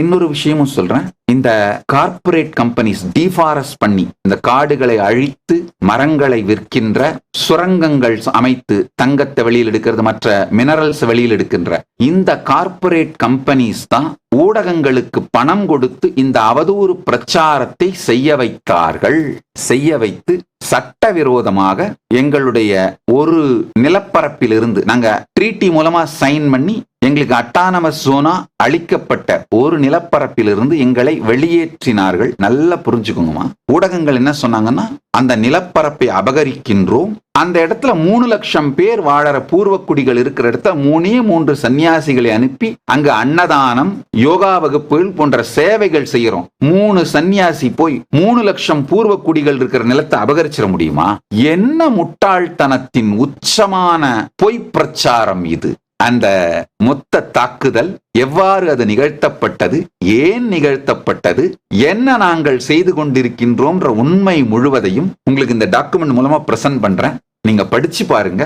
இன்னொரு விஷயமும் சொல்றேன். இந்த கார்ப்பரேட் கம்பெனிஸ் டிஃபாரஸ்ட் பண்ணி இந்த காடுகளை அழித்து மரங்களை விற்கின்ற, சுரங்கங்கள் அமைத்து தங்கத்தை வெளியில் எடுக்கிறது, மற்ற மினரல்ஸ் வெளியில் எடுக்கின்ற இந்த கார்ப்பரேட் கம்பெனிஸ் தான் ஊடகங்களுக்கு பணம் கொடுத்து இந்த அவதூறு பிரச்சாரத்தை செய்ய வைத்தார்கள். செய்ய வைத்து சட்டவிரோதமாக எங்களுடைய ஒரு நிலப்பரப்பிலிருந்து நாங்க ட்ரீட்டி மூலமா சைன் பண்ணி எங்களுக்கு அட்டானமஸ் ஜோனா அளிக்கப்பட்ட ஒரு நிலப்பரப்பிலிருந்து எங்களை வெளியேற்றினார்கள். நல்லா புரிஞ்சுக்கோங்கம்மா. ஊடகங்கள் என்ன சொன்னாங்கன்னா, அந்த நிலப்பரப்பை அபகரிக்கின்றோம், அந்த இடத்துல 3 லட்சம் பேர் வாழற பூர்வக்குடிகள் இருக்கிற இடத்துல 3 சன்னியாசிகளை அனுப்பி அங்க அன்னதானம், யோகா வகுப்புகள் போன்ற சேவைகள் செய்யறோம். 3 சன்னியாசி போய் 3 லட்சம் பூர்வக்குடிகள் இருக்கிற நிலத்தை அபகரிச்சிட முடியுமா? என்ன முட்டாள்தனத்தின் உச்சமான பொய் பிரச்சாரம் இது! அந்த மொத்த தாக்குதல் எவ்வாறு அது நிகழ்த்தப்பட்டது, ஏன் நிகழ்த்தப்பட்டது, என்ன நாங்கள் செய்து கொண்டிருக்கின்றோம்ன்ற உண்மை முழுவதையும் உங்களுக்கு இந்த டாக்குமெண்ட் மூலமா பிரசன்ட் பண்றேன். நீங்க படிச்சு பாருங்க.